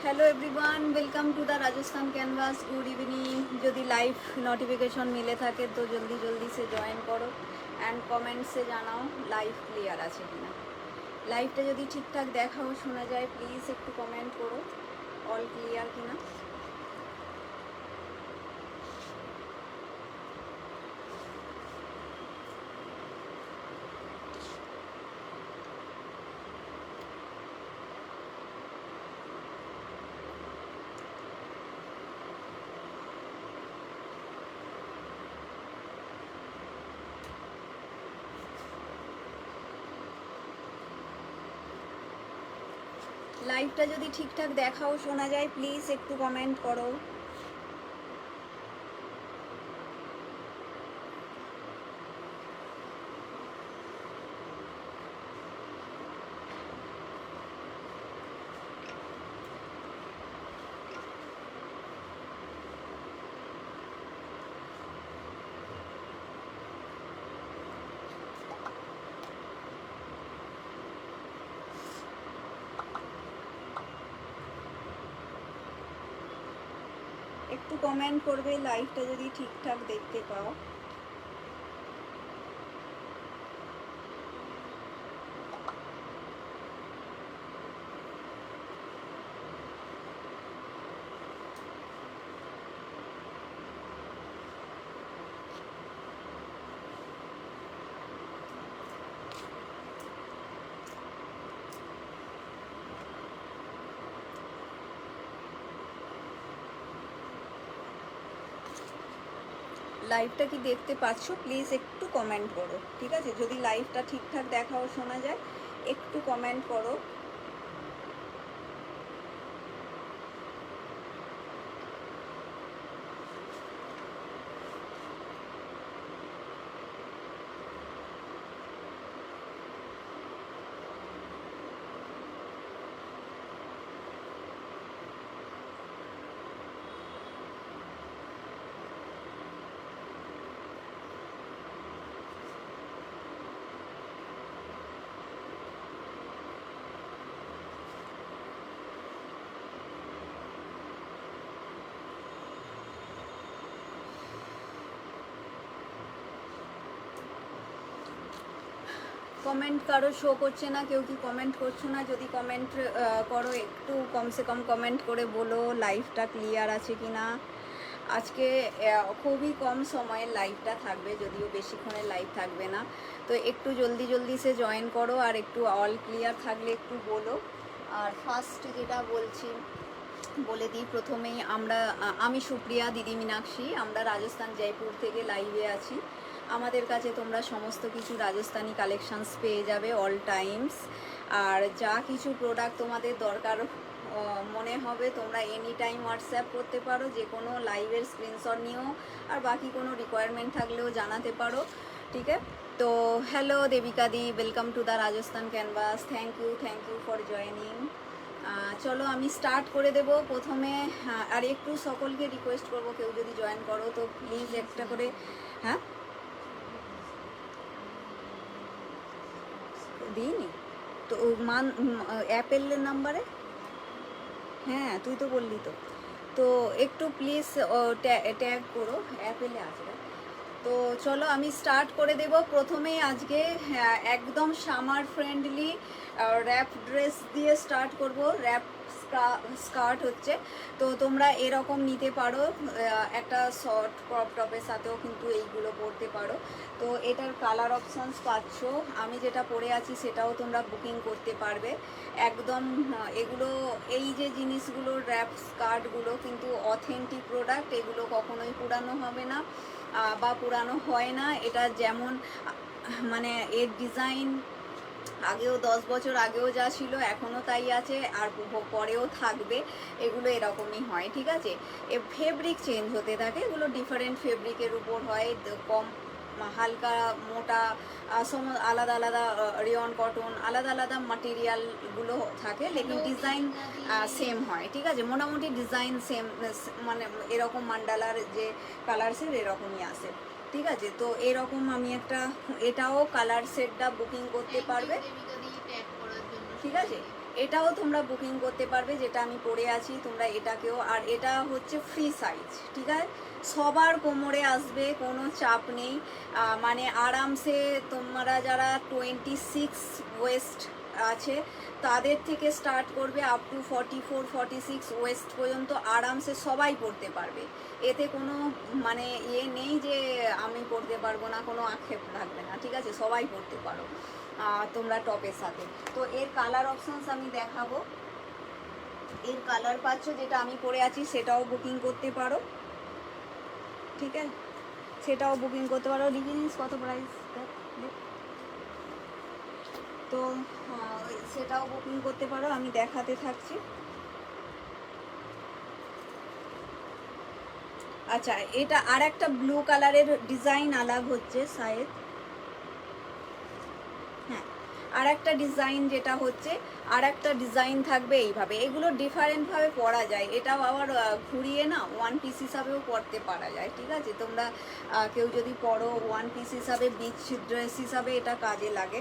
Hello everyone, welcome to the Rajasthan Canvas. Good evening. যদি live notification মিলে থাকে তো জলদি জলদি সে জয়েন করো অ্যান্ড কমেন্টসে জানাও লাইভ ক্লিয়ার আছে কিনা। লাইভটা যদি ঠিকঠাক দেখাও শোনা যায় প্লিজ একটু কমেন্ট করো অল ক্লিয়ার কিনা। লাইভটা যদি ঠিকঠাক দেখাও শোনা যায় প্লিজ একটু কমেন্ট করো। একটু কমেন্ট করবে লাইভটা যদি ঠিকঠাক দেখতে পাও। লাইভটা কি দেখতে পাচ্ছো প্লিজ একটু কমেন্ট করো, ঠিক আছে? যদি লাইভটা ঠিকঠাক দেখাও শোনা যায় একটু কমেন্ট করো। কমেন্ট কারো শো করছে না, কেউ কি কমেন্ট করছো না? যদি কমেন্ট করো একটু কমসে কম কমেন্ট করে বলো লাইভটা ক্লিয়ার আছে কি না। আজকে খুবই কম সময়ের লাইভটা থাকবে, যদিও বেশিক্ষণের লাইভ থাকবে না, তো একটু জলদি জলদি সে জয়েন করো আর একটু অল ক্লিয়ার থাকলে একটু বলো। আর ফার্স্ট যেটা বলছি বলে দিই, প্রথমেই আমি সুপ্রিয়া, দিদি মীনাক্ষী, আমরা রাজস্থান জয়পুর থেকে লাইভে আছি। আমাদের কাছে তোমরা সমস্ত কিছু রাজস্থানি কালেকশানস পেয়ে যাবে অল টাইমস। আর যা কিছু প্রোডাক্ট তোমাদের দরকার মনে হবে তোমরা এনি টাইম হোয়াটসঅ্যাপ করতে পারো, যে কোনো লাইভের স্ক্রিনশট নিয়েও, আর বাকি কোনো রিকোয়ারমেন্ট থাকলেও জানাতে পারো, ঠিক আছে? তো hello Devika di, welcome to the Rajasthan Canvas. Thank you for joining. চলো আমি স্টার্ট করে দেব প্রথমে। আর একটু সকলকে রিকোয়েস্ট করব, কেউ যদি জয়েন করো তো প্লিজ একটা করে, হ্যাঁ দিইনি তো অ্যাপেলের নাম্বারে, হ্যাঁ তুই তো বললি তো। তো একটু প্লিজ ট্যাগ করো, অ্যাপেলে আছে। তো চলো আমি স্টার্ট করে দেব প্রথমেই আজকে। একদম সামার ফ্রেন্ডলি র্যাপ ড্রেস দিয়ে স্টার্ট করব। র্যাপ স্কার্ট হচ্ছে, তো তোমরা এরকম নিতে পারো, একটা শর্ট ক্রপ টপের সাথেও কিন্তু এইগুলো পরতে পারো। তো এটার কালার অপশানস পাচ্ছ, আমি যেটা পরে আছি সেটাও তোমরা বুকিং করতে পারবে একদম। এগুলো এই যে জিনিসগুলো র্যাপ স্কার্টগুলো কিন্তু অথেন্টিক প্রোডাক্ট, এগুলো কখনোই পুরানো হবে না বা পুরানো হয় না। এটা যেমন মানে এর ডিজাইন আগেও 10 বছর আগেও যা ছিল এখনও তাই আছে, আর পরেও থাকবে। এগুলো এরকমই হয়, ঠিক আছে? ফেব্রিক চেঞ্জ হতে থাকে, এগুলো ডিফারেন্ট ফেব্রিকের উপর হয়, কম হালকা মোটা আলাদা আলাদা রিয়ন কটন আলাদা আলাদা মাটেরিয়ালগুলো থাকে, লেকিন ডিজাইন সেম হয়, ঠিক আছে? মোটামুটি ডিজাইন সেম, মানে এরকম মান্ডালার যে কালারসের এরকমই আসে, ঠিক আছে? তো এরকম আমি এটাও কালার সেটটা বুকিং করতে পারবে, ঠিক আছে? এটাও তোমরা বুকিং করতে পারবে, যেটা আমি পরে আছি তোমরা এটাকেও। আর এটা হচ্ছে ফ্রি সাইজ, ঠিক আছে, সবার কোমরে আসবে, কোনো চাপ নেই। মানে আরামসে তোমরা যারা 26 ওয়েস্ট আছে তাদের থেকে স্টার্ট করবে আপ টু 44-46 ওয়েস্ট পর্যন্ত আরামসে সবাই পড়তে পারবে। এতে কোনো মানে নেই যে আমি পড়তে পারবো না, কোনো আক্ষেপ থাকবে না, ঠিক আছে, সবাই পড়তে পারো তোমরা টপের সাথে। তো এর কালার অপশনস আমি দেখাবো। এর কালার পাচ্ছ, যেটা আমি পরে আছি সেটাও বুকিং করতে পারো, ঠিক আছে, সেটাও বুকিং করতে পারো। লিগিনিস কত প্রাইস, তো সেটাও বুকিং করতে পারো, আমি দেখাতে থাকছি। আচ্ছা, এটা আর একটা ব্লু কালারের ডিজাইন আলাগ হচ্ছে শায়দ, হ্যাঁ, আর একটা ডিজাইন যেটা হচ্ছে, আর একটা ডিজাইন থাকবে এইভাবে। এগুলো ডিফারেন্টভাবে পরা যায়, এটাও আবার ঘুরিয়ে না ওয়ান পিস হিসাবেও পরতে পারা যায়, ঠিক আছে। তোমরা কেউ যদি পরো ওয়ান পিস হিসাবে, বিচ ড্রেস হিসাবে এটা কাজে লাগে।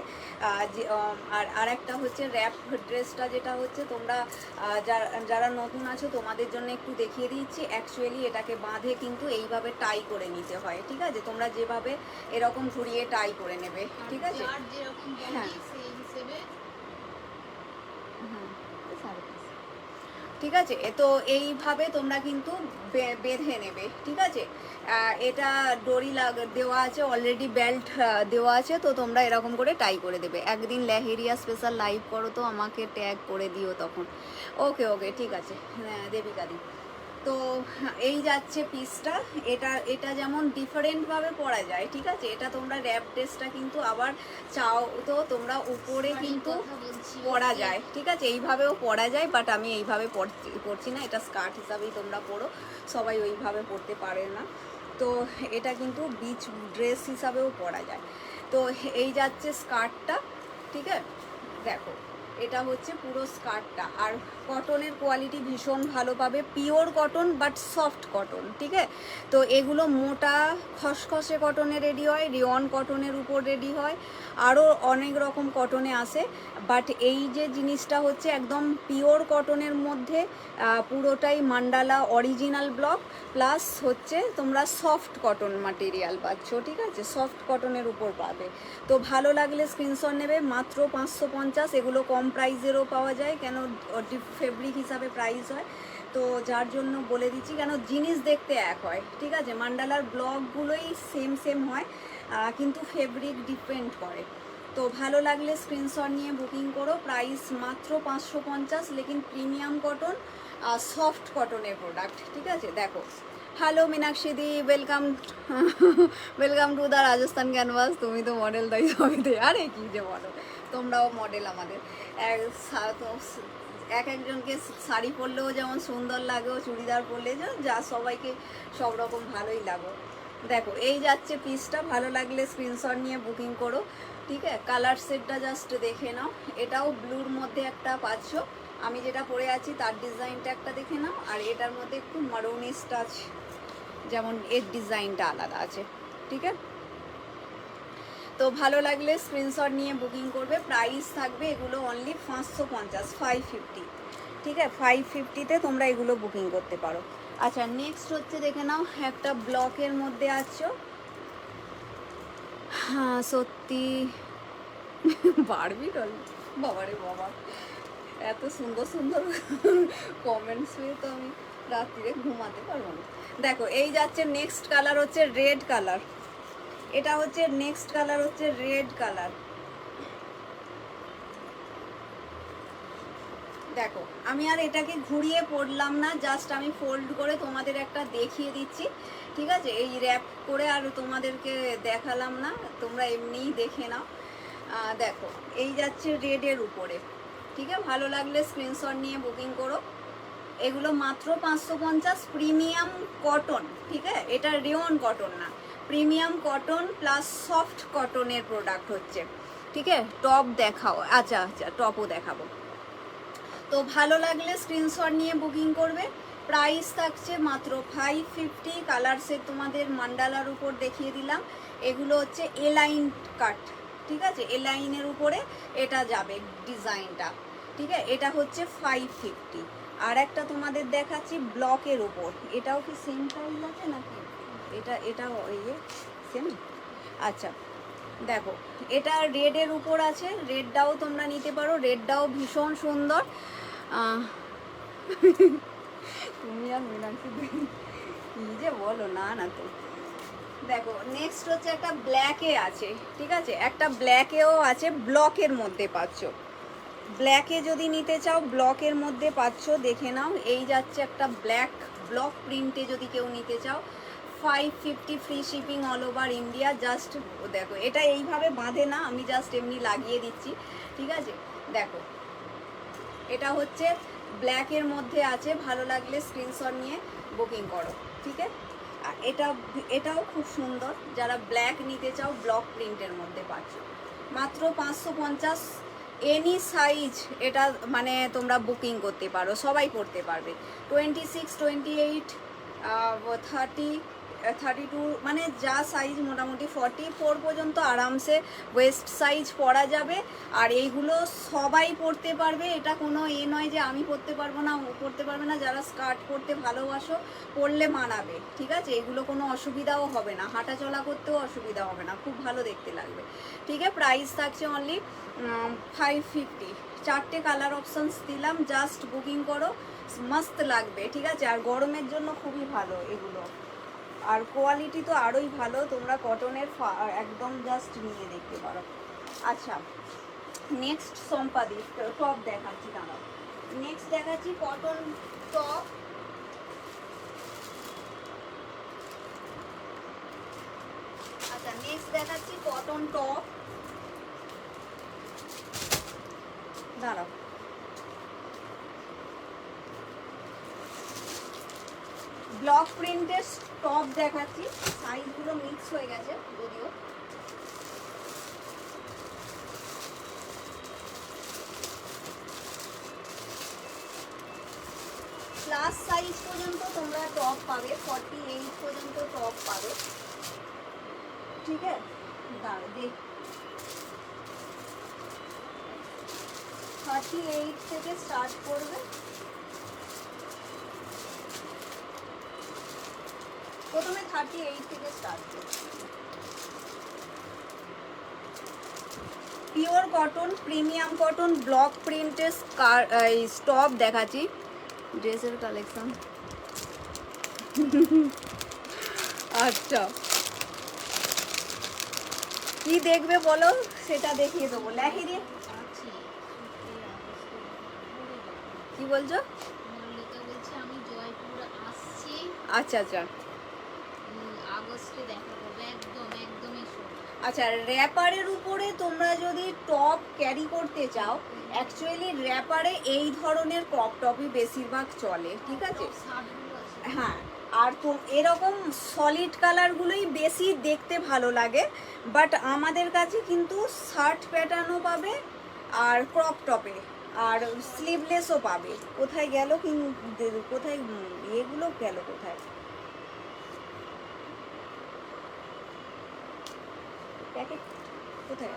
আর একটা হচ্ছে র্যাপ ড্রেসটা, যেটা হচ্ছে তোমরা যারা নতুন আছো তোমাদের জন্য একটু দেখিয়ে দিচ্ছি। অ্যাকচুয়ালি এটাকে বাঁধে কিন্তু এইভাবে টাই করে নিতে হয়, ঠিক আছে, তোমরা যেভাবে এরকম ঘুরিয়ে টাই করে নেবে, ঠিক আছে, হ্যাঁ, ঠিক আছে। তো এইভাবে তোমরা কিন্তু বেঁধে নেবে, ঠিক আছে। এটা ডরি দেওয়া আছে অলরেডি, বেল্ট দেওয়া আছে, তো তোমরা এরকম করে টাই করে দেবে। একদিন লেহেরিয়া স্পেশাল লাইভ করো তো আমাকে ট্যাগ করে দিও তখন। ওকে ওকে, ঠিক আছে, হ্যাঁ দেবিকা দি। তো এই যাচ্ছে পিসটা। এটা যেমন ডিফারেন্টভাবে পরা যায়, ঠিক আছে, এটা তোমরা র্যাপ ড্রেসটা কিন্তু আবার চাও তো তোমরা উপরে কিন্তু পরা যায়, ঠিক আছে, এইভাবেও পরা যায়, বাট আমি এইভাবে পরছি না, এটা স্কার্ট হিসাবেই তোমরা পরো, সবাই ওইভাবে পরতে পারে না। তো এটা কিন্তু বিচ ড্রেস হিসাবেও পরা যায়। তো এই যাচ্ছে স্কার্টটা, ঠিক আছে, দেখো এটা হচ্ছে পুরো স্কার্টটা। আর কটনের কোয়ালিটি ভীষণ ভালো পাবে, pure cotton but soft cotton, ঠিক আছে। তো এগুলো মোটা খসখসে কটনে রেডি হয়, রিয়ন কটনের উপর রেডি হয়, আরও অনেক রকম কটনে আসে, বাট এই যে জিনিসটা হচ্ছে একদম পিওর কটনের মধ্যে, পুরোটাই মান্ডালা অরিজিনাল ব্লক, প্লাস হচ্ছে তোমরা সফট কটন মাটেরিয়াল পাচ্ছ, ঠিক আছে, সফট কটনের উপর পাবে। তো ভালো লাগলে স্ক্রিনশট নেবে, মাত্র 550। এগুলো কম প্রাইসেরও পাওয়া যায়, কেন ফেব্রিক হিসাবে প্রাইস হয়, তো যার জন্য বলে দিচ্ছি, কেন জিনিস দেখতে এক হয়, ঠিক আছে, মান্ডালার ব্লকগুলোই সেম হয়, কিন্তু ফেব্রিক ডিপেন্ড করে। তো ভালো লাগলে স্ক্রিনশট নিয়ে বুকিং করো। প্রাইস মাত্র 550, লেকিন প্রিমিয়াম কটন, সফট কটনের প্রোডাক্ট, ঠিক আছে। দেখো, hello Meenakshi the, welcome welcome to the Rajasthan canvas. তুমি তো মডেল তাই সবিতে, আরে কি যে বলো, তোমরাও মডেল আমাদের। এক একজনকে শাড়ি পরলেও যেমন সুন্দর লাগে, চুড়িদার পরলে যা সবাইকে সব রকম ভালোই লাগো। দেখো এই যাচ্ছে পিসটা, ভালো লাগলে স্ক্রিনশট নিয়ে বুকিং করো, ঠিক আছে। কালার সেটটা জাস্ট দেখে নাও, এটাও ব্লুর মধ্যে একটা পাচ্ছ, আমি যেটা পরে আছি তার ডিজাইনটা একটা দেখে নাও, আর এটার মধ্যে একটু মারুনিস টাচ, যেমন এর ডিজাইনটা আলাদা আছে, ঠিক আছে। তো ভালো লাগলে স্ক্রিনশট নিয়ে বুকিং করবে। প্রাইস থাকবে এগুলো অনলি 550, 550, ঠিক আছে, 550-তে তোমরা এগুলো বুকিং করতে পারো। আচ্ছা, নেক্সট হচ্ছে দেখে নাও, একটা ব্লকের মধ্যে আছো, হ্যাঁ সত্যি বারবি ডল, বাবারে বাবা, এত সুন্দর সুন্দর কমেন্টস পেয়ে তো আমি রাত্রিরে ঘুমাতে পারবো না। দেখো এই যাচ্ছে নেক্সট কালার হচ্ছে রেড কালার, এটা হচ্ছে নেক্সট কালার হচ্ছে রেড কালার। দেখো আমি আর এটাকে ঘুরিয়ে পড়লাম না, জাস্ট আমি ফোল্ড করে তোমাদের একটা দেখিয়ে দিচ্ছি, ঠিক আছে, এই র্যাপ করে আর তোমাদেরকে দেখালাম না, তোমরা এমনিই দেখে নাও। দেখো এই যাচ্ছে রেডের উপরে, ঠিক আছে, ভালো লাগলে স্ক্রিনশট নিয়ে বুকিং করো। এগুলো মাত্র 550, প্রিমিয়াম কটন, ঠিক আছে, এটা রিয়ন কটন না, প্রিমিয়াম কটন প্লাস সফট কটনের প্রোডাক্ট হচ্ছে, ঠিক আছে। টপ দেখাও, আচ্ছা আচ্ছা টপও দেখাবো। তো ভালো লাগলে স্ক্রিনশট নিয়ে বুকিং করবে। প্রাইস থাকছে মাত্র 550। কালার সেট তোমাদের মান্ডালার উপর দেখিয়ে দিলাম, এগুলো হচ্ছে এলাইন কাট, ঠিক আছে, এলাইনের উপরে এটা যাবে ডিজাইনটা। ঠিক আছে, এটা হচ্ছে 550। আর একটা তোমাদের দেখাচ্ছি ব্লকের ওপর, এটাও কি সেম প্রাইস আছে নাকি? এটাও ইয়ে সেম। আচ্ছা দেখো, এটা রেডের উপর আছে, রেডটাও তোমরা নিতে পারো, রেডটাও ভীষণ সুন্দর। তুমি আর মীনাক্ষী কি যে বলো, না না তো। দেখো নেক্সট হচ্ছে একটা ব্ল্যাকে আছে, ঠিক আছে, একটা ব্ল্যাকেও আছে, ব্লকের মধ্যে পাচ্ছ। ব্ল্যাকে যদি নিতে চাও ব্লকের মধ্যে পাচ্ছ, দেখে নাও। এই যাচ্ছে একটা ব্ল্যাক ব্লক প্রিন্টে যদি কেউ নিতে চাও 550, free shipping all over India. Just দেখো, এটা এইভাবে বাঁধে না, আমি জাস্ট এমনি লাগিয়ে দিচ্ছি, ঠিক আছে। দেখো এটা হচ্ছে ব্ল্যাকের মধ্যে আছে, ভালো লাগলে স্ক্রিনশট নিয়ে বুকিং করো, ঠিক আছে। আর এটাও খুব সুন্দর, যারা ব্ল্যাক নিতে চাও ব্লক প্রিন্টের মধ্যে পাচ্ছ মাত্র 550। এনি সাইজ এটা মানে তোমরা বুকিং করতে পারো, সবাই পড়তে পারবে। 26, 28, 30, 32, মানে যা সাইজ মোটামুটি 44 পর্যন্ত আরামসে ওয়েস্ট সাইজ পরা যাবে। আর এইগুলো সবাই পরতে পারবে, এটা কোনো নয় যে আমি পরতে পারবো না, ও পরতে পারবে না। যারা স্কার্ট পরতে ভালোবাসো পরলে মানাবে, ঠিক আছে। এগুলো কোনো অসুবিধাও হবে না, হাঁটা চলা করতেও অসুবিধা হবে না, খুব ভালো দেখতে লাগবে, ঠিক আছে। প্রাইস থাকছে অনলি 550। 4টে কালার অপশানস দিলাম, জাস্ট বুকিং করো, মস্ত লাগবে, ঠিক আছে। আর গরমের জন্য খুবই ভালো এগুলো, আর কোয়ালিটি তো আরোই ভালো, তোমরা কটনের একদম জাস্ট নিয়ে দেখতে পারো। আচ্ছা নেক্সট সম্পাদি টপ দেখাচ্ছি, দাঁড়াও। নেক্সট দেখাচ্ছি কটন টপ। আচ্ছা নেক্সট দেখাচ্ছি কটন টপ, দাঁড়াও। ব্লক প্রিন্টের টপ দেখাচ্ছি, সাইজগুলো মিক্স হয়ে গেছে যদিও। প্লাস সাইজ পর্যন্ত তোমরা টপ পাবে, 48 পর্যন্ত টপ পাবে, ঠিক আছে। দাঁড়ো দেখ, 38 থেকে স্টার্ট করবে। প্রথমে 38 থেকে স্টার্ট করবে। Pure cotton, premium cotton, block প্রিন্টের স্টপ দেখাচ্ছি, ড্রেসের কালেকশন। আচ্ছা কি দেখবে বলো, সেটা দেখিয়ে দেবো, লেখে দিয়ে। কি বলছো? আচ্ছা আচ্ছা আচ্ছা, র্যাপারের উপরে তোমরা যদি টপ ক্যারি করতে চাও, অ্যাকচুয়ালি র্যাপারে এই ধরনের ক্রপ টপই বেশিরভাগ চলে, ঠিক আছে। হ্যাঁ, আর তো এরকম সলিড কালারগুলোই বেশি দেখতে ভালো লাগে, বাট আমাদের কাছে কিন্তু শার্ট প্যাটার্নও পাবে আর ক্রপ টপে, আর স্লিভলেসও পাবে। কোথায় গেল কোথায় এগুলো গেল কোথায়? কোথায়?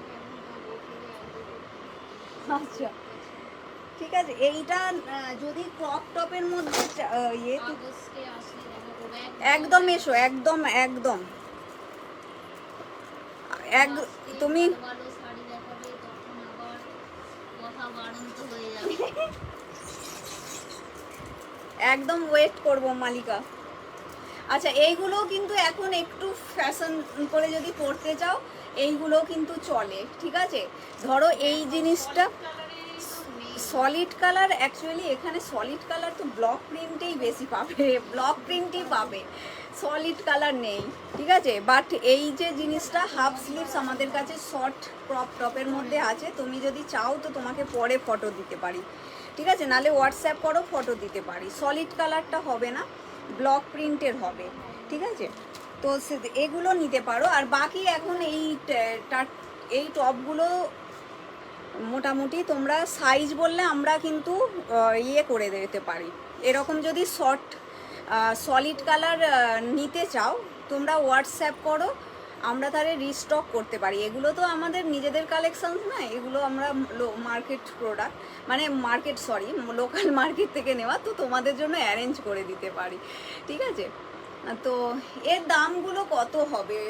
আচ্ছা ঠিক আছে, এইটা যদি ক্রপ টপের মধ্যে ইয়ে, একদম এসো, একদম একদম এক, তুমি একদম ওয়েট করবো মালিকা। আচ্ছা এইগুলো কিন্তু এখন একটু ফ্যাশন করে যদি পরতে চাও এইগুলো কিন্তু চলে, ঠিক আছে। ধরো এই জিনিসটা সলিড কালার, অ্যাকচুয়ালি এখানে সলিড কালার তো ব্লক প্রিন্টেই বেশি পাবে, ব্লক প্রিন্টই পাবে, সলিড কালার নেই, ঠিক আছে। বাট এই যে জিনিসটা হাফ স্লিভস আমাদের কাছে শর্ট ক্রপ টপের মধ্যে আছে, তুমি যদি চাও তো তোমাকে পরে ফটো দিতে পারি, ঠিক আছে, নাহলে হোয়াটসঅ্যাপ করো, ফটো দিতে পারি। সলিড কালারটা হবে না, ব্লক প্রিন্টের হবে, ঠিক আছে। তো এগুলো নিতে পারো। আর বাকি এখন এই টপগুলো মোটামুটি তোমরা সাইজ বললে আমরা কিন্তু ইয়ে করে দিতে পারি। এরকম যদি শর্ট সলিড কালার নিতে চাও তোমরা হোয়াটসঅ্যাপ করো, আমরা তাহলে রিস্টক করতে পারি। এগুলো তো আমাদের নিজেদের কালেকশনস না, এগুলো আমরা মার্কেট প্রোডাক্ট, মানে মার্কেট সরি লোকাল মার্কেট থেকে নেওয়া, তো তোমাদের জন্য অ্যারেঞ্জ করে দিতে পারি, ঠিক আছে। তো এর দামগুলো কত হবে,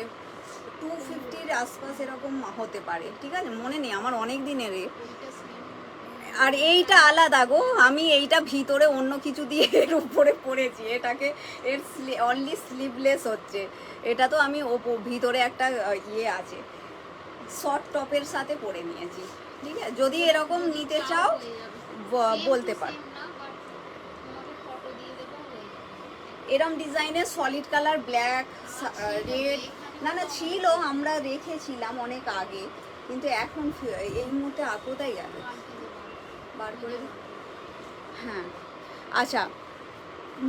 250-র আশপাশ এরকম হতে পারে, ঠিক আছে, মনে নেই আমার অনেক দিনের। আর এইটা আলাদা গো, আমি এইটা ভিতরে অন্য কিছু দিয়ে এর উপরে পরেছি, এটাকে এর অনলি স্লিভলেস হচ্ছে, এটা তো আমি ভিতরে একটা ইয়ে আছে শর্ট টপের সাথে পরে নিয়েছি, ঠিক আছে। যদি এরকম নিতে চাও বলতে পারো। এরম ডিজাইনের সলিড কালার ব্ল্যাক রেড, না না ছিল, আমরা রেখেছিলাম অনেক আগে, কিন্তু এখন এই মুহূর্তে কোথায় গেল, বার করে দিই। হ্যাঁ আচ্ছা,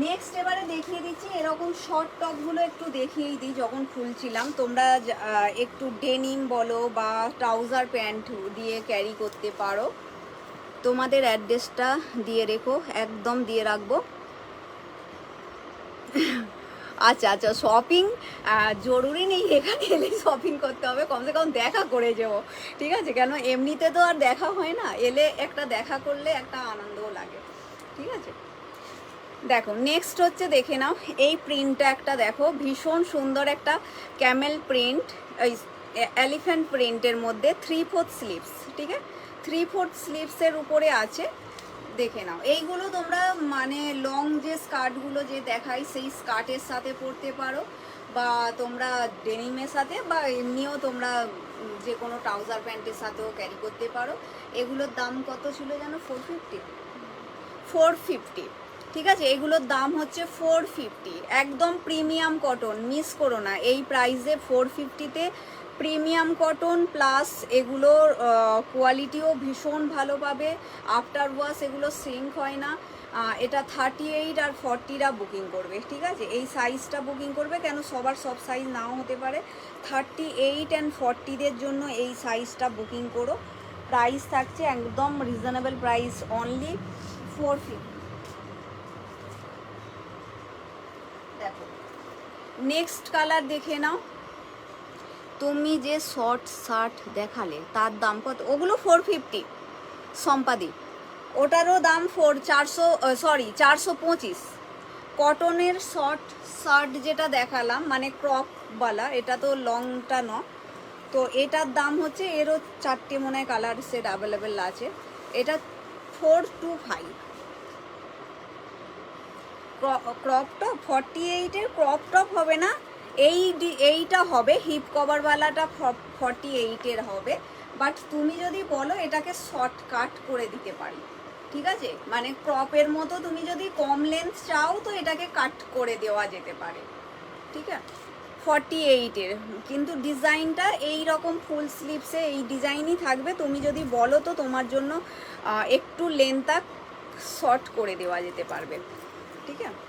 নেক্সট এবারে দেখিয়ে দিচ্ছি এরকম শর্ট টপগুলো একটু দেখিয়েই দিই। যখন খুলছিলাম তোমরা একটু ডেনিম বলো বা ট্রাউজার প্যান্ট দিয়ে ক্যারি করতে পারো। তোমাদের অ্যাড্রেসটা দিয়ে রেখো, একদম দিয়ে রাখবো। আচ্ছা আচ্ছা, শপিং জরুরি নেই এখানে এলেই শপিং করতে হবে, কমসে কম দেখা করে যাবো, ঠিক আছে, কেন এমনিতে তো আর দেখা হয় না, এলে একটা দেখা করলে একটা আনন্দও লাগে, ঠিক আছে। দেখো নেক্সট হচ্ছে, দেখে নাও এই প্রিন্টটা একটা, দেখো ভীষণ সুন্দর একটা ক্যামেল প্রিন্ট, এলিফ্যান্ট প্রিন্টের মধ্যে 3/4 স্লিভস, ঠিক আছে, 3/4 স্লিভসের উপরে আছে, দেখে নাও। এইগুলো তোমরা মানে লং যে স্কার্টগুলো যে দেখাই সেই স্কার্টের সাথে পরতে পারো, বা তোমরা ডেনিমের সাথে, বা এমনিও তোমরা যে কোনো ট্রাউজার প্যান্টের সাথেও ক্যারি করতে পারো। এগুলোর দাম কত ছিল যেন, 450, ঠিক আছে, এগুলোর দাম হচ্ছে 450, একদম প্রিমিয়াম কটন, মিস করো না এই প্রাইসে 450-তে প্রিমিয়াম কটন, প্লাস এগুলোর কোয়ালিটিও ভীষণ ভালো পাবে, আফটার ওয়াশ এগুলো সিঙ্ক হয় না। এটা 38 আর 40রা বুকিং করবে, ঠিক আছে, এই সাইজটা বুকিং করবে, কেন সবার সব সাইজ নাও হতে পারে, 38 অ্যান্ড 40দের জন্য এই সাইজটা বুকিং করো। প্রাইস থাকছে একদম রিজনেবল প্রাইস, অনলি 450। দেখো নেক্সট কালার দেখে নাও। তুমি যে শর্ট শার্ট দেখালে তার দাম কত, ওগুলো 450 সম্পাদি, ওটারও দাম 425। কটনের শর্ট শার্ট যেটা দেখালাম মানে ক্রপওয়ালা, এটা তো লংটা ন, তো এটার দাম হচ্ছে, এরও 4টে মনে হয় কালার সেট অ্যাভেলেবেল আছে, এটা 425। ক্রপ টপ 48-এর ক্রপ টপ হবে না, এইটা হবে হিপ কভারওয়ালাটা 48-এর হবে, বাট তুমি যদি বলো এটাকে শর্ট কাট করে দিতে পারি, ঠিক আছে, মানে ক্রপের মতো তুমি যদি কম লেন্থ চাও তো এটাকে কাট করে দেওয়া যেতে পারে, ঠিক আছে, 48-এর, কিন্তু ডিজাইনটা এই রকম ফুল স্লিভসে এই ডিজাইনই থাকবে, তুমি যদি বলো তো তোমার জন্য একটু লেন্থটা শর্ট করে দেওয়া যেতে পারবে, ঠিক আছে।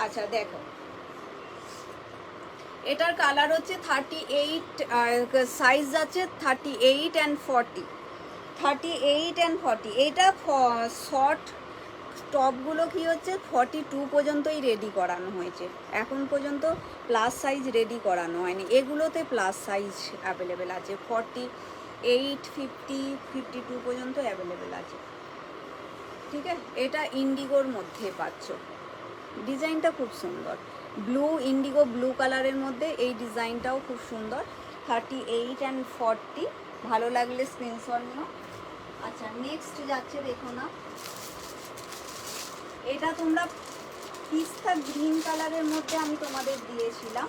আচ্ছা দেখো এটার কালার হচ্ছে 38, সাইজ যাচ্ছে 38 অ্যান্ড 40, 38 অ্যান্ড 40। এটা শর্ট টপগুলো কি হচ্ছে 42 পর্যন্তই রেডি করানো হয়েছে, এখন পর্যন্ত প্লাস সাইজ রেডি করানো হয়নি, এগুলোতে প্লাস সাইজ অ্যাভেলেবেল আছে, 48, 50, 52 পর্যন্ত অ্যাভেলেবেল আছে, ঠিক আছে। এটা ইন্ডিগোর মধ্যে পাচ্ছ, ডিজাইনটা খুব সুন্দর, ব্লু ইন্ডিগো ব্লু কালারের মধ্যে এই ডিজাইনটাও খুব সুন্দর, 38 অ্যান্ড 40, ভালো লাগলে স্ক্রিনশট নিও। আচ্ছা নেক্সট যাচ্ছে, দেখো না, এটা তোমরা পিস্তা গ্রিন কালারের মধ্যে আমি তোমাদের দিয়েছিলাম,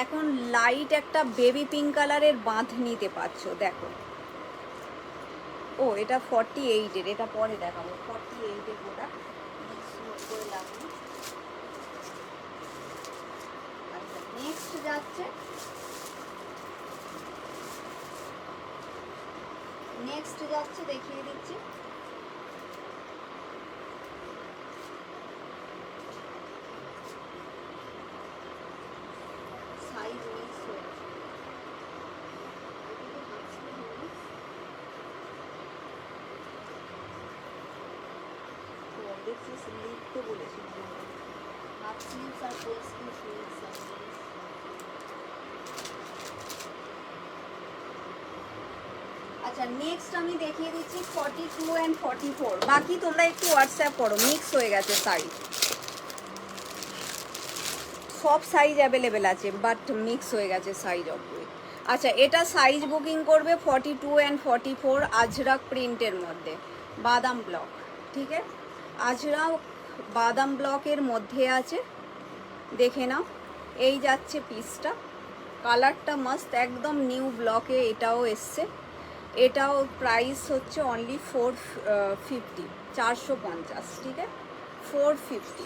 এখন লাইট একটা বেবি পিঙ্ক কালারের বাঁধ নিতে পারছো, দেখো। ও এটা 48-এর, এটা পরে দেখাবো, 48-এর প্রোডাক্ট করে লাগবে। আচ্ছা নেক্সট যাচ্ছে, দেখিয়ে দিচ্ছি, সাইজ মিক্স হয়েছে, দেখছি স্লিভ তো বলেছি, হাফ স্লিভস আর ফুল স্লিভস মিক্স আছে, আচ্ছা নেক্সট আমি দেখিয়ে দিচ্ছি 42 অ্যান্ড 44। বাকি তোমরা একটু হোয়াটসঅ্যাপ করো, মিক্স হয়ে গেছে সাইজ, সব সাইজ অ্যাভেলেবেল আছে বাট মিক্স হয়ে গেছে সাইজ অফগুলি। আচ্ছা এটা সাইজ বুকিং করবে 42 অ্যান্ড 44 আজরাক প্রিন্টের মধ্যে, বাদাম ব্লক, ঠিক আছে? আজরাক বাদাম ব্লকের মধ্যে আছে, দেখে নাও। এই যাচ্ছে পিসটা, কালারটা মাস্ত, একদম নিউ ব্লকে এটাও এসছে। এটাও প্রাইস হচ্ছে অনলি 450, 450, ঠিক আছে? 450।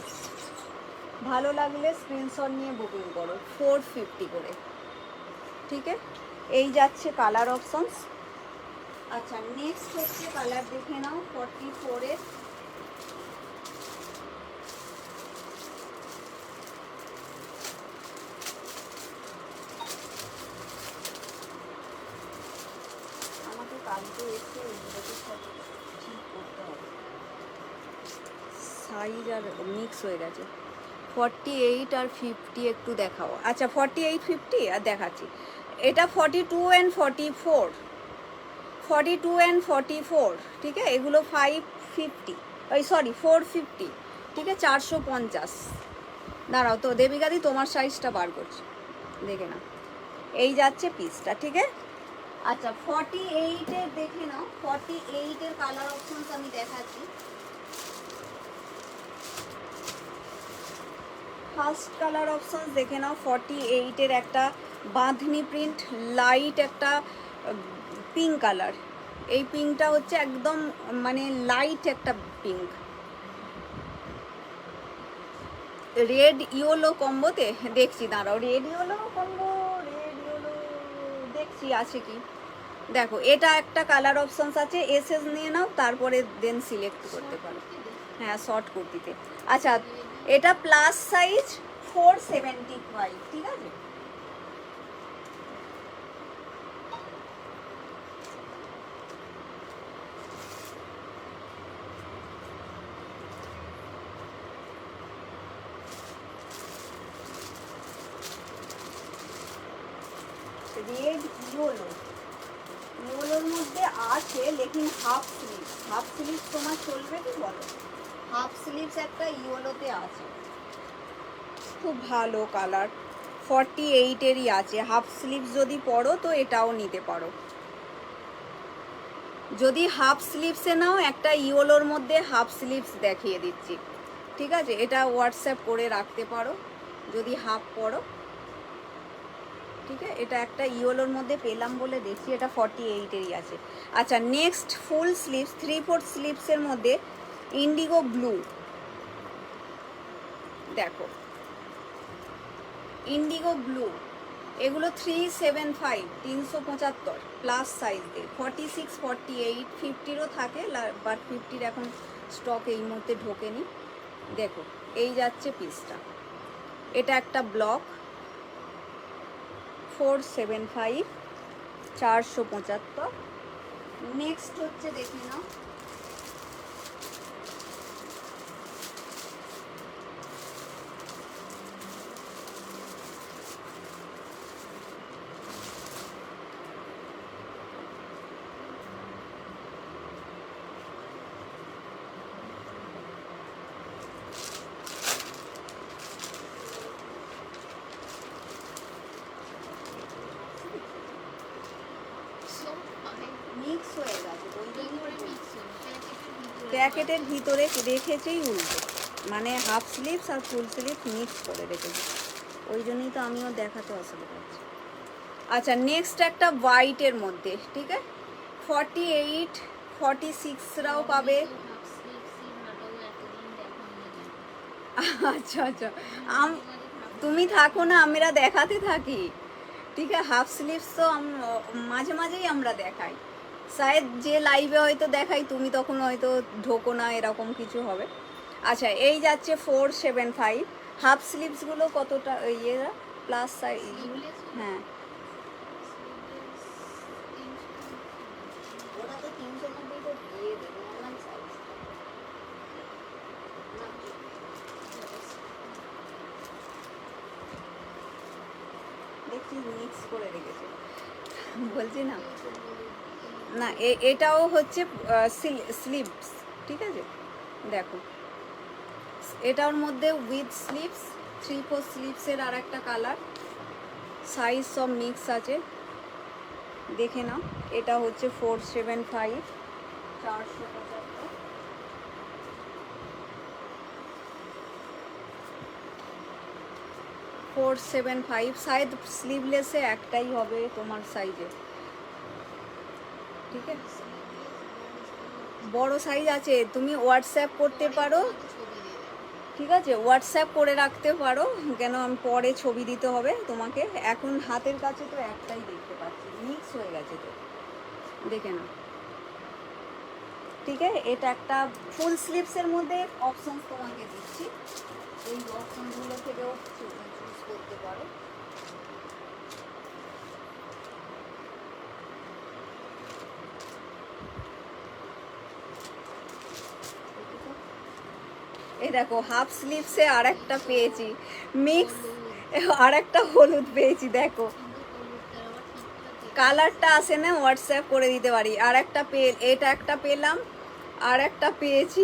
ভালো লাগলে স্ক্রিনশট নিয়ে বুকিং করো, 450 করে, ঠিক আছে? এই যাচ্ছে কালার অপশনস। আচ্ছা নেক্সট হচ্ছে কালার দেখে নাও 44-এর। আমাকে কালকে এসে এইগুলোকে সব ঠিক করতে হবে, সাইজ আর মিক্স হয়ে গেছে। 48 আর 50 একটু দেখাও। আচ্ছা 48, 50 আর দেখাচ্ছি। এটা 42 অ্যান্ড 44, 42 অ্যান্ড 44, ঠিক আছে? এগুলো 550, ওই সরি 450, ঠিক আছে? 450। দাঁড়াও তো দেবিকাদি, তোমার সাইজটা বার করছি, দেখে নাও। এই যাচ্ছে পিসটা, ঠিক আছে? আচ্ছা 48-এর দেখে নাও, 48-এর কালার অপশনস আমি দেখাচ্ছি। ফার্স্ট কালার অপশনস দেখে নাও, 48-এর একটা বাঁধনি প্রিন্ট, লাইট একটা পিঙ্ক কালার। এই পিঙ্কটা হচ্ছে একদম মানে লাইট একটা পিঙ্ক, রেড ইয়েলো কম্বোতে দেখছি, দাঁড়াও, red yellow combo, red yellow দেখছি আছে কি। দেখো এটা একটা কালার অপশনস আছে, এসএস নিয়ে নাও, তারপরে দেন সিলেক্ট করতে পারো। হ্যাঁ শর্ট কুর্তিতে। আচ্ছা এটা প্লাস সাইজ 475, ঠিক আছে? রেড ইয়েলো, ইয়েলোর মধ্যে আছে লেকিন হাফ স্লিভস, হাফ স্লিভস তোমার চলবে কি বলো? হাফ স্লিভস একটা ইয়েলোতে আছে, খুব ভালো কালার, 48-এরই আছে। হাফ স্লিভস যদি পরো তো এটাও নিতে পারো। যদি হাফ স্লিভসে নাও, একটা ইয়েলোর মধ্যে হাফ স্লিভস দেখিয়ে দিচ্ছি, ঠিক আছে? এটা হোয়াটসঅ্যাপ করে রাখতে পারো যদি হাফ পরো, ঠিক আছে? এটা একটা ইয়েলোর মধ্যে পেলাম বলে দেখছি, এটা 48-এরই আছে। আচ্ছা নেক্সট ফুল স্লিভস, 3/4 স্লিভসের মধ্যে ইন্ডিগো ব্লু, দেখো ইন্ডিগো ব্লু, এগুলো 375, 375 প্লাস সাইজ দিয়ে, 46, 48, 50-রও থাকে বাট 50-র এখন স্টক এই মুহূর্তে ঢোকেনি। দেখো এই যাচ্ছে পিসটা, এটা একটা ব্লক, 475, 475। নেক্সট হচ্ছে দেখে নাও মিক্স হয়ে গেছে, প্যাকেটের ভিতরে রেখেছেই উল্টো, মানে হাফ স্লিভস আর ফুল স্লিভ মিক্স করে রেখেছি, ওই জন্যই তো আমিও দেখাতে অসুবিধা হচ্ছে। আচ্ছা নেক্সট একটা হোয়াইটের মধ্যে, ঠিক আছে? 48, 46রাও পাবে। আচ্ছা আচ্ছা, তুমি থাকো না, আমরা দেখাতে থাকি, ঠিক আছে? হাফ স্লিভস তো মাঝে মাঝেই আমরা দেখাই, শায়দ যে লাইভে হয়তো দেখাই তুমি তখন হয়তো ঢোকো না, এরকম কিছু হবে। আচ্ছা এই যাচ্ছে 475, হাফ স্লিভসগুলো কতটা ইয়েরা প্লাস সাইজ? হ্যাঁ ওটা তো 300 মধ্যেই তো দিয়ে দেবে, নর্মাল সাইজ। দেখছি মিক্স করে রেখেছে, বলছি না না এটাও হচ্ছে স্লিভস, ঠিক আছে। দেখো এটার মধ্যে উইথ স্লিভস, 3/4 স্লিভসের আর একটা কালার, সাইজ সব মিক্স আছে, দেখে নাও। এটা হচ্ছে 475, 475। 475 শায়দ স্লিভলেসে একটাই হবে তোমার সাইজে, ঠিক আছে। বড় সাইজ আছে, তুমি হোয়াটসঅ্যাপ করতে পারো, ঠিক আছে, হোয়াটসঅ্যাপ করে রাখতে পারো, কেন আমি পরে ছবি দিতে হবে তোমাকে। এখন হাতের কাছে তো একটাই দেখতে পাচ্ছি, মিক্স হয়ে গেছে তো, দেখে নাও, ঠিক আছে। এটা একটা ফুল স্লিভসের মধ্যে অপশন তোমাকে দিচ্ছি, এই অপশনগুলো থেকেও চুজ করতে পারো। এই দেখো হাফ স্লিভসে আর একটা পেয়েছি মিক্স, আর একটা হলুদ পেয়েছি, দেখো কালারটা আসে না, হোয়াটসঅ্যাপ করে দিতে পারি। আর একটা এটা একটা পেলাম, আর একটা পেয়েছি,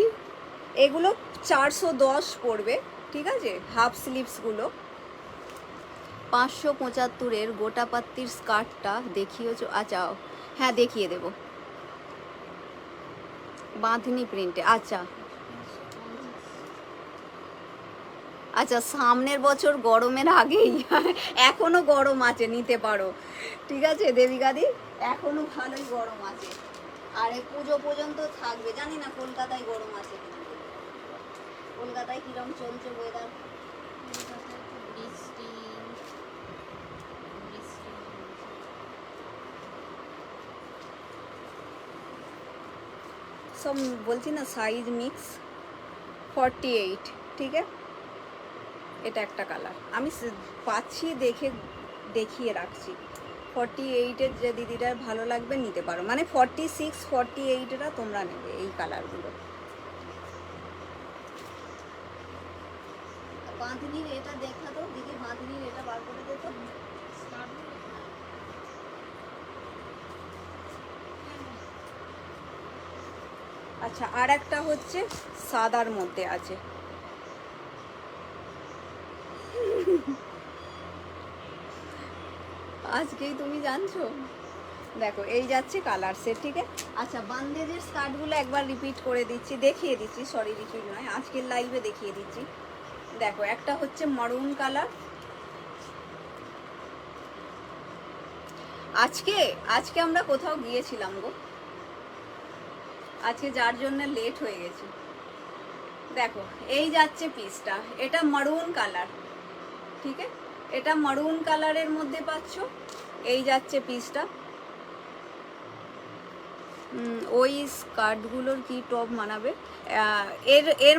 এগুলো 410 পড়বে, ঠিক আছে। হাফ স্লিভসগুলো 575-এর গোটা পাত্তির স্কার্টটা দেখিয়েছো? আচ্ছা হ্যাঁ দেখিয়ে দেবো, বাঁধনি প্রিন্টে। আচ্ছা আচ্ছা, সামনের বছর গরমের আগেই, এখনো গরম আছে, নিতে পারো, ঠিক আছে দেবিকাদি, এখনো ভালোই গরম আছে, আর এই পুজো পর্যন্ত থাকবে। জানি না কলকাতায় গরম আছে কিনা, কলকাতায় কিরম চলছে ওয়েদার। সব বলছি না সাইজ মিক্স, 48, ঠিক আছে। এটা একটা কালার আমি পাচ্ছি, দেখিয়ে রাখছি। 48-এর যে দিদিটার ভালো লাগবে নিতে পারো, মানে 46, 48-এরা তোমরা নেবে এই কালারগুলো। বাঁধনির এটা দেখা তো দিদি, বাঁধনির এটা বার করে দে তো। আচ্ছা, আর একটা হচ্ছে সাদার মধ্যে আছে, আজকেই তুমি জানছো। দেখো এই যাচ্ছে কালার সেট, ঠিক আছে। আচ্ছা বান্দেজের স্কার্টগুলো একবার রিপিট করে দিচ্ছি, দেখিয়ে দিচ্ছি, সরি রিপিট নয়, আজকের লাইভে দেখিয়ে দিচ্ছি। দেখো একটা হচ্ছে মারুন কালার, আজকে আজকে আমরা কোথাও গিয়েছিলাম গো, আজকে যার জন্য লেট হয়ে গেছে। দেখো এই যাচ্ছে পিসটা, এটা মারুন কালার, ঠিক আছে, এটা মারুন কালারের মধ্যে পাচ্ছ, এই যাচ্ছে পিসটা। ওই স্কার্টগুলোর কি টপ মানাবে, এর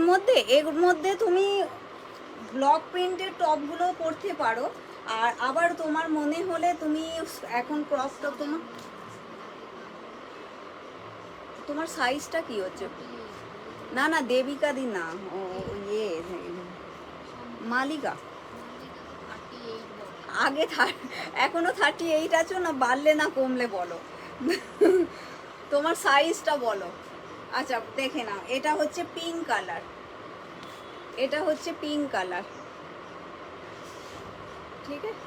মধ্যে তুমি ব্লক প্রিন্টের টপগুলো পরতে পারো, আর আবার তোমার মনে হলে তুমি এখন ক্রপ টপ, তোমার সাইজটা কি হচ্ছে? না না দেবিকা দি না, ও ইয়ে মালিকা, আগে এখনো 38 আছো না, বাড়লে না কমলে বলো, তোমার সাইজটা বলো। আচ্ছা দেখে নাও, এটা হচ্ছে পিঙ্ক কালার, এটা হচ্ছে পিঙ্ক কালার, ঠিক আছে,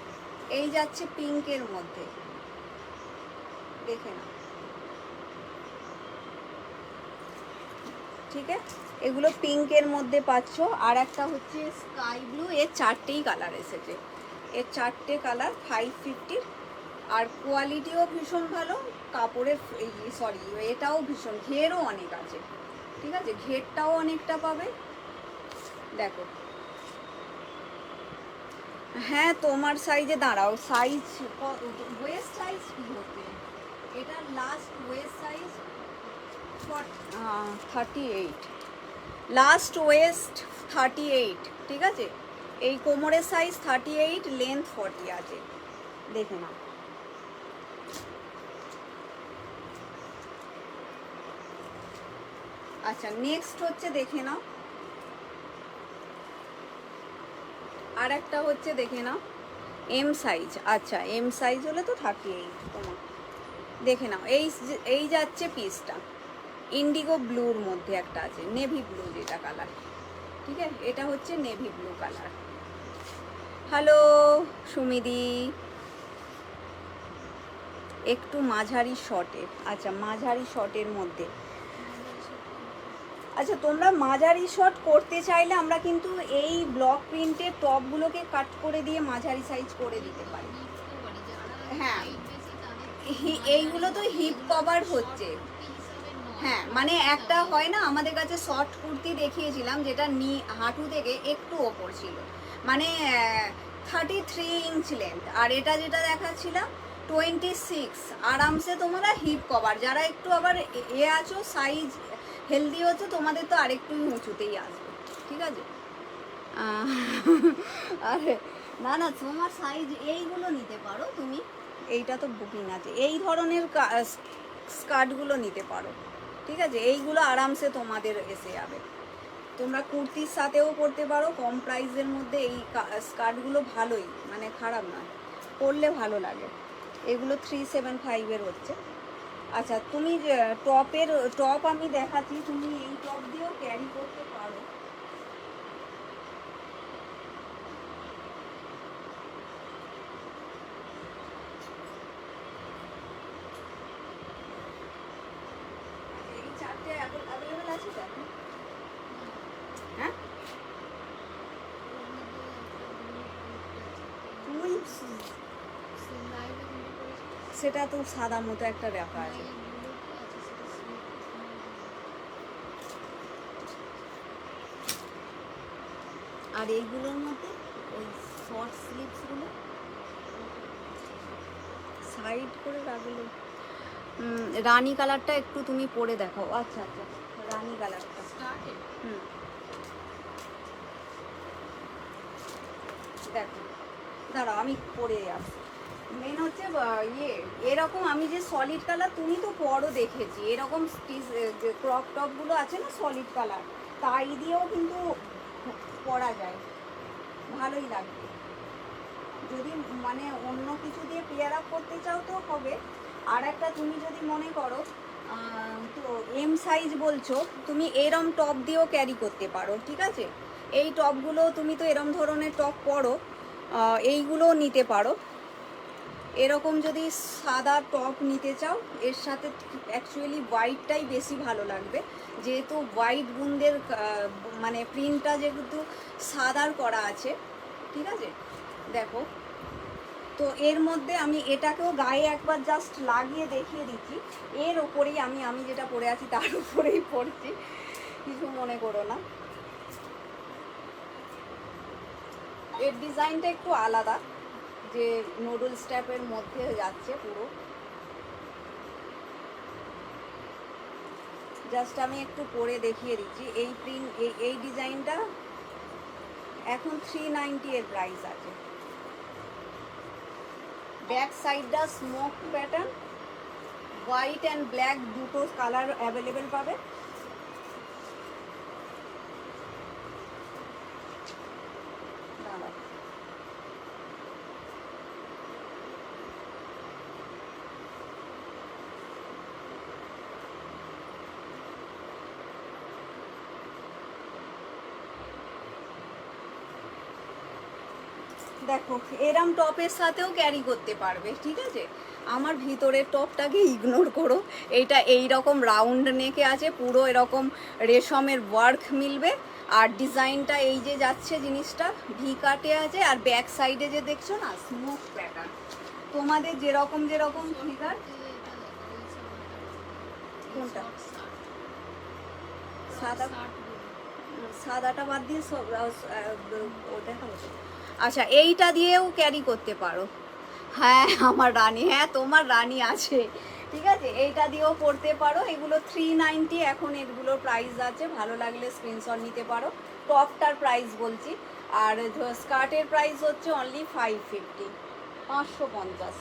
এই যাচ্ছে পিঙ্কের মধ্যে, দেখে নাও, ঠিক আছে, এগুলো পিঙ্কের মধ্যে পাচ্ছ। আর একটা হচ্ছে স্কাই ব্লু, এর 4টেই কালার এসেছে, এর 4টে কালার 550, আর কোয়ালিটিও ভীষণ ভালো, কাপড়ের সরি এটাও ভীষণ, ঘেরও অনেক আছে, ঠিক আছে, ঘেরটাও অনেকটা পাবে। দেখো হ্যাঁ তোমার সাইজে দাঁড়াও, সাইজ ওয়েস্ট সাইজ কি হচ্ছে, এটা last West size 38, last West 38, ঠিক আছে, এই কোমরের সাইজ 38, লেন্থ 40 আছে, দেখে নাও। আচ্ছা নেক্সট হচ্ছে দেখে নাও, আর একটা হচ্ছে দেখে নাও এম সাইজ, আচ্ছা এম সাইজ হলে তো 38 তোমার, দেখে নাও, এই যাচ্ছে পিসটা ইন্ডিগো ব্লুর মধ্যে একটা আছে, নেভি ব্লু যেটা কালার, ঠিক আছে, এটা হচ্ছে নেভি ব্লু কালার। হ্যালো সুমিদি, একটু মাঝারি শর্টে, আচ্ছা মাঝারি শর্টের মধ্যে, আচ্ছা তোমরা মাঝারি শর্ট করতে চাইলে আমরা কিন্তু এই ব্লক প্রিন্টের টপগুলোকে কাট করে দিয়ে মাঝারি সাইজ করে দিতে পারি। হ্যাঁ এইগুলো তো হিপ কভার হচ্ছে। হ্যাঁ মানে একটা হয় না, আমাদের কাছে শর্ট কুর্তি দেখিয়েছিলাম যেটা হাঁটু থেকে একটু ওপর ছিল, মানে 33 ইঞ্চ লেন্থ, আর এটা যেটা দেখাচ্ছিলাম 26, আরামসে তোমরা হিপ কভার, যারা একটু আবার আছো সাইজ হেলদি হচ্ছে, তোমাদের তো আরেকটু উঁচুতেই আসবে, ঠিক আছে। আরে না না, তোমার সাইজ এইগুলো নিতে পারো তুমি, এইটা তো বুকিং আছে, এই ধরনের স্কার্টগুলো নিতে পারো, ঠিক আছে, এইগুলো আরামসে তোমাদের এসে যাবে। তোমরা কুর্তির সাথেও পরতে পারো, কম প্রাইসের মধ্যে এই স্কার্টগুলো ভালোই, মানে খারাপ নয়, পরলে ভালো লাগে। এগুলো 375-এর হচ্ছে। আচ্ছা তুমি টপ আমি দেখাচ্ছি, তুমি এই টপ দিয়েও ক্যারি করতে পারো। এই চারটে অ্যাভেলেবেল আছে তো এখন? হ্যাঁ তুই সেটা তো সাদা মতো একটা রাখা আছে। আর এইগুলোর মধ্যে ওই শর্ট স্লিভসগুলো সাইড করে রাখলো। রানী কালারটা একটু তুমি পরে দেখো। আচ্ছা আচ্ছা, রানী কালারটা দেখো, দাঁড়াও আমি পরে আসি। মেন হচ্ছে এরকম আমি যে সলিড কালার, তুমি তো পরও দেখেছি এরকম ক্রপ টপগুলো আছে না সলিড কালার, তাই দিয়েও কিন্তু পরা যায়, ভালোই লাগবে। যদি মানে অন্য কিছু দিয়ে পেয়ার আপ করতে চাও তো হবে। আর একটা তুমি যদি মনে করো তো এম সাইজ বলছো, তুমি এরম টপ দিয়েও ক্যারি করতে পারো, ঠিক আছে। এই টপগুলো তুমি তো এরম ধরনের টপ পরো, এইগুলোও নিতে পারো। এরকম যদি সাদা টপ নিতে চাও, এর সাথে অ্যাকচুয়ালি হোয়াইটটাই বেশি ভালো লাগবে, যেহেতু হোয়াইট বুনদের মানে প্রিন্টটা যেহেতু সাদার করা আছে, ঠিক আছে। দেখো তো এর মধ্যে আমি এটাকেও গায়ে একবার জাস্ট লাগিয়ে দেখিয়ে দিচ্ছি, এর ওপরেই আমি যেটা পরে আছি তার উপরেই পরছি, কিছু মনে করো না। এর ডিজাইনটা একটু আলাদা, যে নুডল স্ট্যাপের মধ্যে যাচ্ছে পুরো। জাস্ট আমি একটু পরে দেখিয়ে দিচ্ছি। এই প্রিন্ট এই ডিজাইনটা এখন 390 এর প্রাইস আছে। ব্যাক সাইডটা smoke pattern, white and black দুটো কালার অ্যাভেলেবেল পাবে। দেখো এরম টপের সাথেও ক্যারি করতে পারবে, ঠিক আছে। আমার ভিতরের টপটাকে ইগনোর করো, এইটা এই রকম রাউন্ড নেকে আছে, পুরো এরকম রেশমের ওয়ার্ক মিলবে, আর ডিজাইনটা এই যে যাচ্ছে জিনিসটা ভি কাটে আছে, আর ব্যাক সাইডে যে দেখছো না স্মোক প্যাটার্ন, তোমাদের যেরকম যেরকম ফিগার। কোনটা সাদা? সাদাটা বাদ দিয়ে সব ওটা। আচ্ছা এইটা দিয়েও ক্যারি করতে পারো। হ্যাঁ আমার রানী, হ্যাঁ তোমার রানী আছে, ঠিক আছে, এইটা দিয়েও পরতে পারো। এগুলো 390 এখন এগুলোর প্রাইস আছে, ভালো লাগলে স্ক্রিনশট নিতে পারো। টপটার প্রাইস বলছি, আর স্কার্টের প্রাইস হচ্ছে অনলি 550, 550।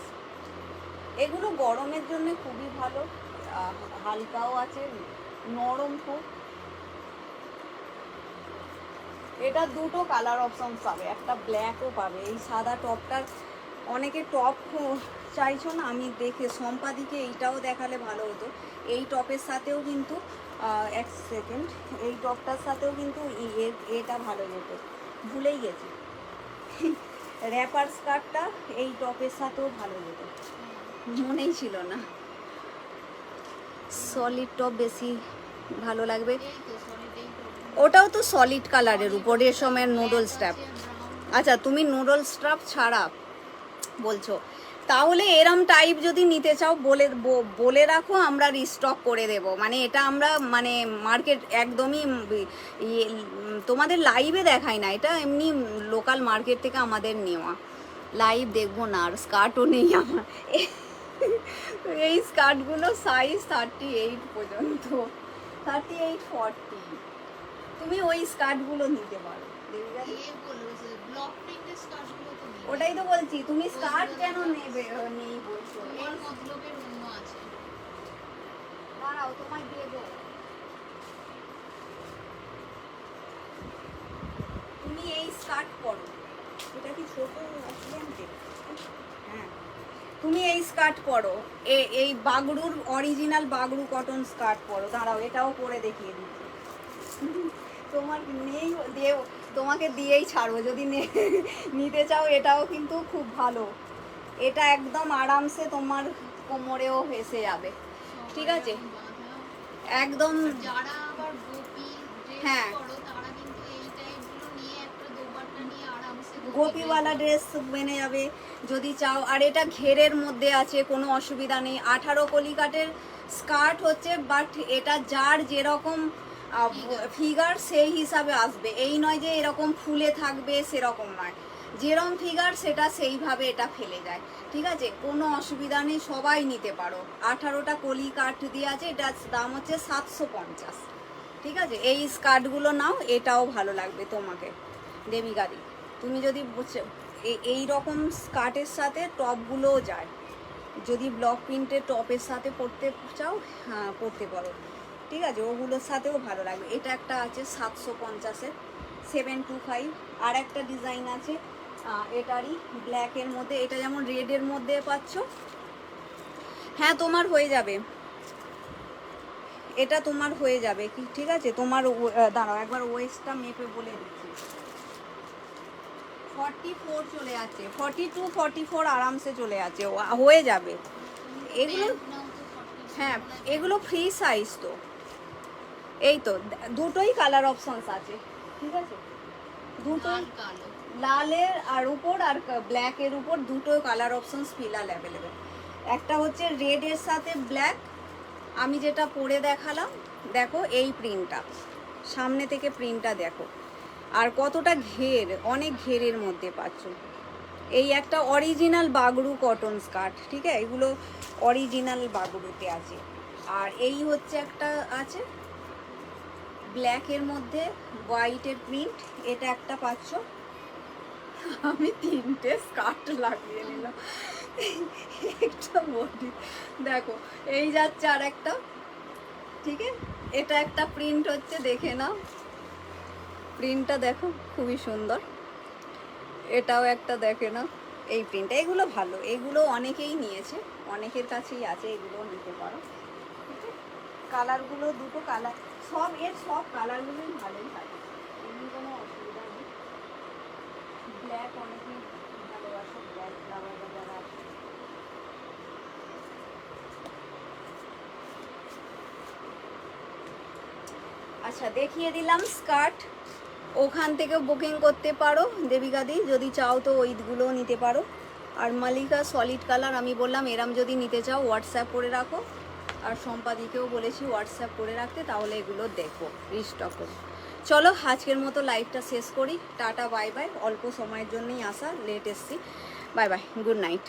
এগুলো গরমের জন্য খুবই ভালো, হালকাও আছে, নরম খুব। এটা দুটো কালার অপশন পাবে, একটা ব্ল্যাকও পাবে। এই সাদা টপটার অনেকে টপ চাইছো না, আমি দেখে সম্পাদিকে এইটাও দেখালে ভালো হতো। এই টপের সাথেও কিন্তু এক সেকেন্ড, এই টপটার সাথেও কিন্তু এটা ভালো যেত, ভুলেই গেছি। র্যাপার স্কার্টটা এই টপের সাথেও ভালো যেত, মনেই ছিল না। সলিড টপ বেশি ভালো লাগবে। ওটাও তো সলিড কালারের উপর রেশমের নুডল স্ট্র্যাপ। আচ্ছা তুমি নুডল স্ট্র্যাপ ছাড়া বলছো, তাহলে এরম টাইপ যদি নিতে চাও বলে রাখো, আমরা রিস্টক করে দেব। মানে এটা আমরা মানে মার্কেট একদমই তোমাদের লাইভে দেখাই না, এটা এমনি লোকাল মার্কেট থেকে আমাদের নেওয়া। লাইভ দেখবো না, আর স্কার্টও নেই আমার। এই স্কার্টগুলো সাইজ 38 পর্যন্ত, 38 40। তুমি ওই স্কার্টগুলো নিতে পারো। ওটাই তো বলছি, তুমি স্কার্ট কেন নেবে নেই বলছো? দাঁড়াও তোমায় দেবো। তুমি এই স্কার্ট পরো, এটা কি ছোট আসলে? হ্যাঁ তুমি এই স্কার্ট পরো, এই বাগড়ুর অরিজিনাল বাগড়ু কটন স্কার্ট পরো। দাঁড়াও এটাও পরে দেখিয়ে দিচ্ছি। তোমার নেই দেও, তোমাকে দিয়েই ছাড়বো যদি নিতে চাও। এটাও কিন্তু খুব ভালো, এটা একদম আরামসে তোমার কোমরেও এসে যাবে, ঠিক আছে একদম। হ্যাঁ গোপীওয়ালা ড্রেস বেনে যাবে যদি চাও। আর এটা ঘেরের মধ্যে আছে, কোনো অসুবিধা নেই। 18 কলিকাটের স্কার্ট হচ্ছে, বাট এটা যার যেরকম ফিগার সেই হিসাবে আসবে। এই নয় যে এরকম ফুলে থাকবে, সেরকম নয়। যেরকম ফিগার সেটা সেইভাবে এটা ফেলে যায়, ঠিক আছে, কোনো অসুবিধা নেই, সবাই নিতে পারো। 18টা কলি কাট দিয়ে আছে, এটার দাম হচ্ছে 750, ঠিক আছে। এই স্কার্টগুলো নাও, এটাও ভালো লাগবে তোমাকে দেবিকাদি। তুমি যদি এই রকম স্কার্টের সাথে টপগুলোও যায়, যদি ব্লক প্রিন্টের টপের সাথে পরতে চাও, হ্যাঁ পরতে পারো, ঠিক আছে, ওগুলোর সাথেও ভালো লাগবে। এটা একটা আছে 750-এর 725। আর একটা ডিজাইন আছে এটারই ব্ল্যাকের মধ্যে, এটা যেমন রেডের মধ্যে পাচ্ছ। হ্যাঁ তোমার হয়ে যাবে, এটা তোমার হয়ে যাবে কি, ঠিক আছে। তোমার দাঁড়াও একবার ওয়েস্টটা মেপে বলে দিচ্ছি। 44 চলে যাচ্ছে, 42 44 আরামসে চলে যাচ্ছে, হয়ে যাবে এগুলো। হ্যাঁ এগুলো ফ্রি সাইজ তো। এই তো দুটোই কালার অপশনস আছে, ঠিক আছে, দুটোই লালের আর উপর আর ব্ল্যাকের উপর দুটো কালার অপশনস ফিলাল অ্যাভেলেবেল। একটা হচ্ছে রেডের সাথে ব্ল্যাক, আমি যেটা পরে দেখালাম, দেখো এই প্রিন্টটা, সামনে থেকে প্রিন্টটা দেখো, আর কতটা ঘের, অনেক ঘেরের মধ্যে পাচ্ছ। এই একটা অরিজিনাল বাগড়ু কটন স্কার্ট, ঠিক আছে, এগুলো অরিজিনাল বাগড়ুতে আছে। আর এই হচ্ছে একটা আছে ব্ল্যাকের মধ্যে হোয়াইটের প্রিন্ট, এটা একটা পাচ্ছ। আমি 3টে স্কার্ট লাগিয়ে নিলাম, একটা বডি দেখো, এই যাচ্ছে আর একটা, ঠিক আছে। এটা একটা প্রিন্ট হচ্ছে, দেখে নাও প্রিন্টটা দেখো, খুবই সুন্দর। এটাও একটা দেখে নাও, এই প্রিন্টটা, এগুলো ভালো, এগুলো অনেকেই নিয়েছে, অনেকের কাছেই আছে, এগুলো নিতে পারো, ঠিক আছে। কালারগুলো দুটো কালার, সব কালারগুলোই ভালোই থাকে, এমনি কোনো অসুবিধা নেই। ব্ল্যাক অনেকেই ভালোবাসে, ব্ল্যাক লাভার যারা আছে। আচ্ছা দেখিয়ে দিলাম স্কার্ট, ওখান থেকে বুকিং করতে পারো দেবিকাদি, যদি চাও তো ওইগুলোও নিতে পারো। আর মালিকা সলিড কালার আমি বললাম, এরম যদি নিতে চাও হোয়াটসঅ্যাপ করে রাখো, আর সম্পাদিকেও বলেছি হোয়াটসঅ্যাপ করে রাখতে, তাহলে এগুলো দেখো রিস্টক করো। চলো আজকের মতো লাইভটা শেষ করি, টাটা বাই বাই। অল্প সময়ের জন্যই আসা, লেট এসছি, বাই বাই, গুড নাইট।